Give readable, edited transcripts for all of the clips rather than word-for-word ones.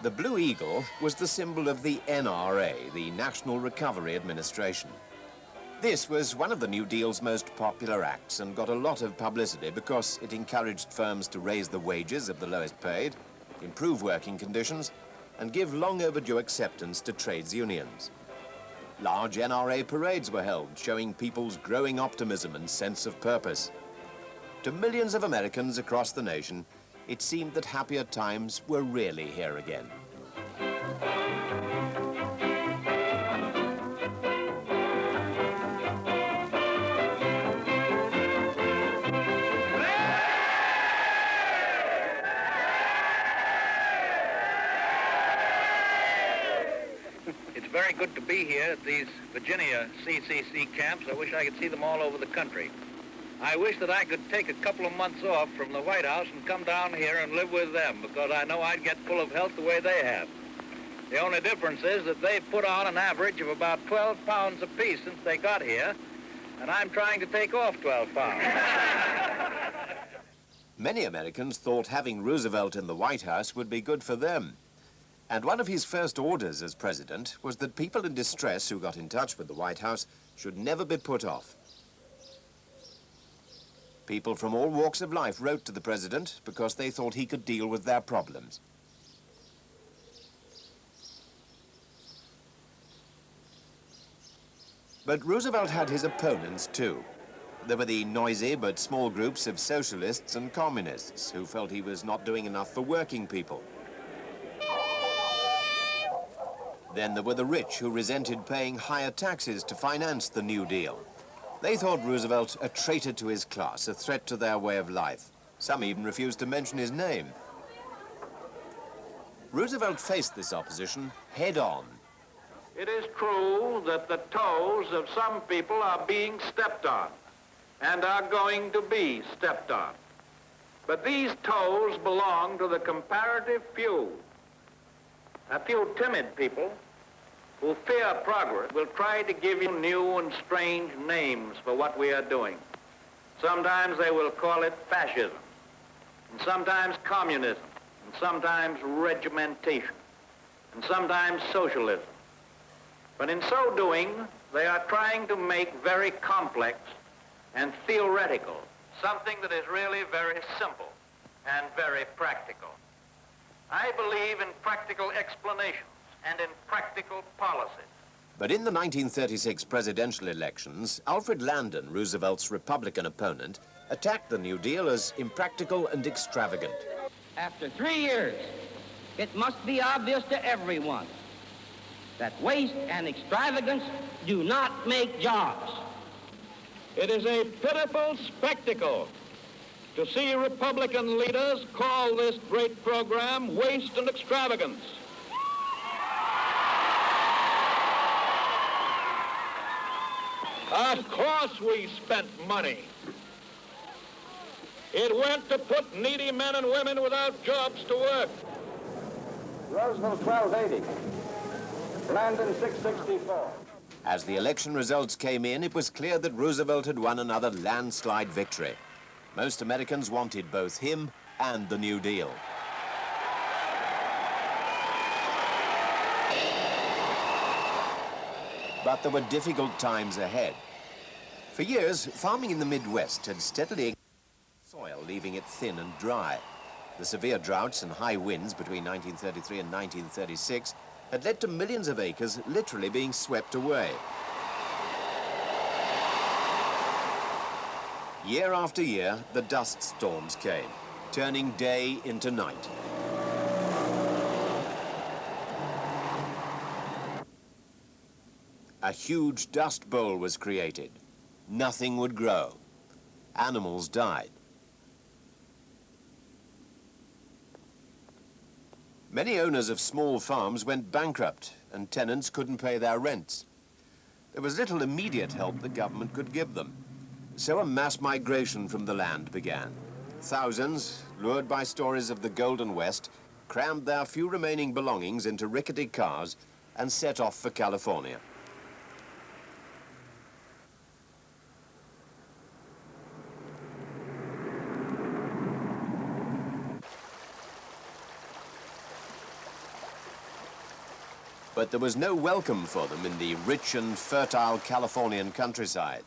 The Blue Eagle was the symbol of the NRA, the National Recovery Administration. This was one of the New Deal's most popular acts and got a lot of publicity because it encouraged firms to raise the wages of the lowest paid, improve working conditions, and give long overdue acceptance to trades unions. Large NRA parades were held, showing people's growing optimism and sense of purpose. To millions of Americans across the nation, it seemed that happier times were really here again. It's very good to be here at these Virginia CCC camps. I wish I could see them all over the country. I wish that I could take a couple of months off from the White House and come down here and live with them, because I know I'd get full of health the way they have. The only difference is that they've put on an average of about 12 pounds apiece since they got here, and I'm trying to take off 12 pounds. Many Americans thought having Roosevelt in the White House would be good for them. And one of his first orders as president was that people in distress who got in touch with the White House should never be put off. People from all walks of life wrote to the president because they thought he could deal with their problems. But Roosevelt had his opponents too. There were the noisy but small groups of socialists and communists who felt he was not doing enough for working people. Then there were the rich who resented paying higher taxes to finance the New Deal. They thought Roosevelt a traitor to his class, a threat to their way of life. Some even refused to mention his name. Roosevelt faced this opposition head-on. It is true that the toes of some people are being stepped on and are going to be stepped on. But these toes belong to the comparative few. A few timid people who fear progress will try to give you new and strange names for what we are doing. Sometimes they will call it fascism, and sometimes communism, and sometimes regimentation, and sometimes socialism. But in so doing, they are trying to make very complex and theoretical something that is really very simple and very practical. I believe in practical explanations and in practical policy. But in the 1936 presidential elections, Alfred Landon, Roosevelt's Republican opponent, attacked the New Deal as impractical and extravagant. After 3 years, it must be obvious to everyone that waste and extravagance do not make jobs. It is a pitiful spectacle to see Republican leaders call this great program waste and extravagance. Of course we spent money. It went to put needy men and women without jobs to work. Roosevelt 1280, Landon 664. As the election results came in, it was clear that Roosevelt had won another landslide victory. Most Americans wanted both him and the New Deal. But there were difficult times ahead. For years, farming in the Midwest had steadily soil, leaving it thin and dry. The severe droughts and high winds between 1933 and 1936 had led to millions of acres literally being swept away. Year after year, the dust storms came, turning day into night. A huge dust bowl was created. Nothing would grow. Animals died. Many owners of small farms went bankrupt, and tenants couldn't pay their rents. There was little immediate help the government could give them. So a mass migration from the land began. Thousands, lured by stories of the Golden West, crammed their few remaining belongings into rickety cars and set off for California. But there was no welcome for them in the rich and fertile Californian countryside.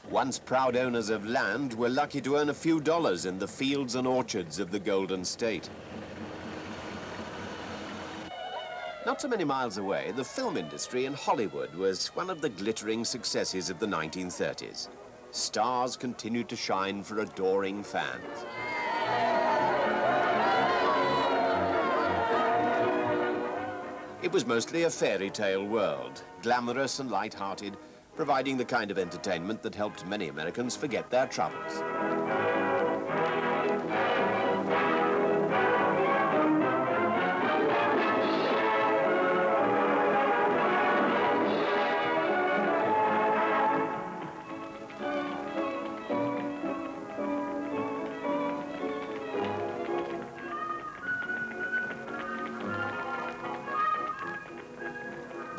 Once proud owners of land were lucky to earn a few dollars in the fields and orchards of the Golden State. Not so many miles away, the film industry in Hollywood was one of the glittering successes of the 1930s. Stars continued to shine for adoring fans. It was mostly a fairy tale world, glamorous and light-hearted, providing the kind of entertainment that helped many Americans forget their troubles.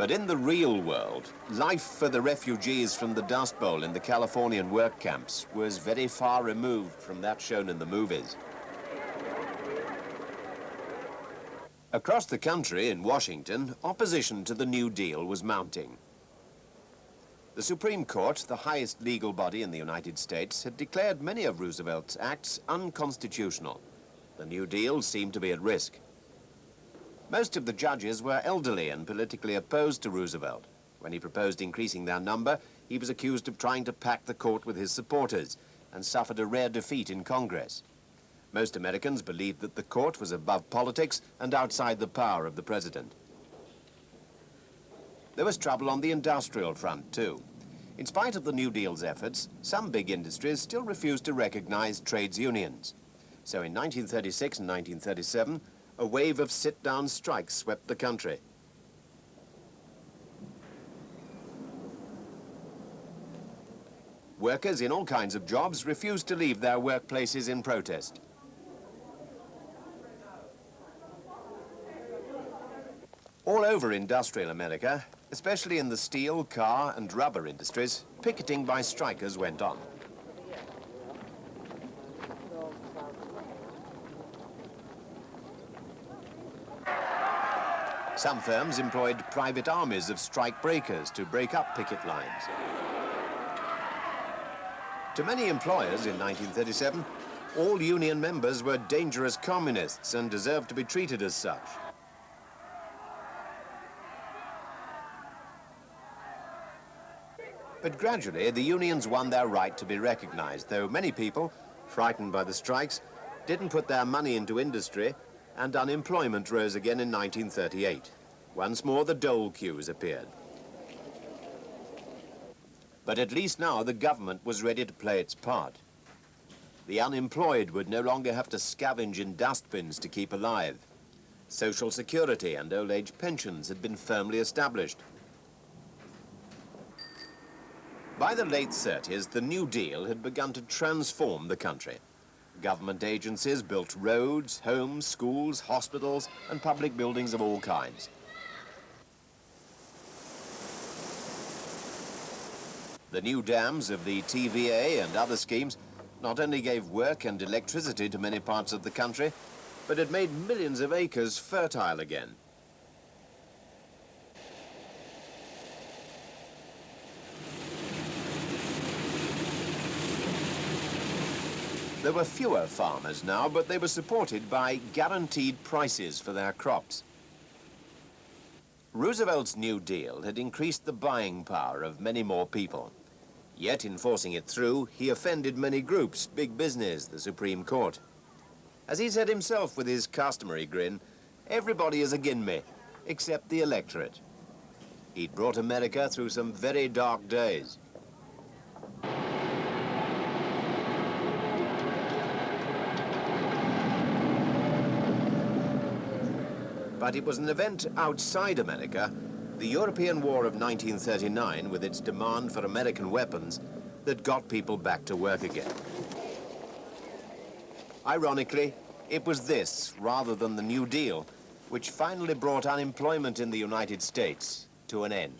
But in the real world, life for the refugees from the Dust Bowl in the Californian work camps was very far removed from that shown in the movies. Across the country in Washington, opposition to the New Deal was mounting. The Supreme Court, the highest legal body in the United States, had declared many of Roosevelt's acts unconstitutional. The New Deal seemed to be at risk. Most of the judges were elderly and politically opposed to Roosevelt. When he proposed increasing their number, he was accused of trying to pack the court with his supporters and suffered a rare defeat in Congress. Most Americans believed that the court was above politics and outside the power of the president. There was trouble on the industrial front, too. In spite of the New Deal's efforts, some big industries still refused to recognize trades unions. So in 1936 and 1937, a wave of sit-down strikes swept the country. Workers in all kinds of jobs refused to leave their workplaces in protest. All over industrial America, especially in the steel, car and rubber industries, picketing by strikers went on. Some firms employed private armies of strike breakers to break up picket lines. To many employers in 1937, all union members were dangerous communists and deserved to be treated as such. But gradually, the unions won their right to be recognized, though many people, frightened by the strikes, didn't put their money into industry, and unemployment rose again in 1938. Once more, the dole queues appeared. But at least now the government was ready to play its part. The unemployed would no longer have to scavenge in dustbins to keep alive. Social Security and old-age pensions had been firmly established. By the late 30s, the New Deal had begun to transform the country. Government agencies built roads, homes, schools, hospitals, and public buildings of all kinds. The new dams of the TVA and other schemes not only gave work and electricity to many parts of the country, but it made millions of acres fertile again. There were fewer farmers now, but they were supported by guaranteed prices for their crops. Roosevelt's New Deal had increased the buying power of many more people. Yet in forcing it through, he offended many groups, big business, the Supreme Court. As he said himself with his customary grin, everybody is agin me, except the electorate. He'd brought America through some very dark days. But it was an event outside America, the European War of 1939, with its demand for American weapons, that got people back to work again. Ironically, it was this, rather than the New Deal, which finally brought unemployment in the United States to an end.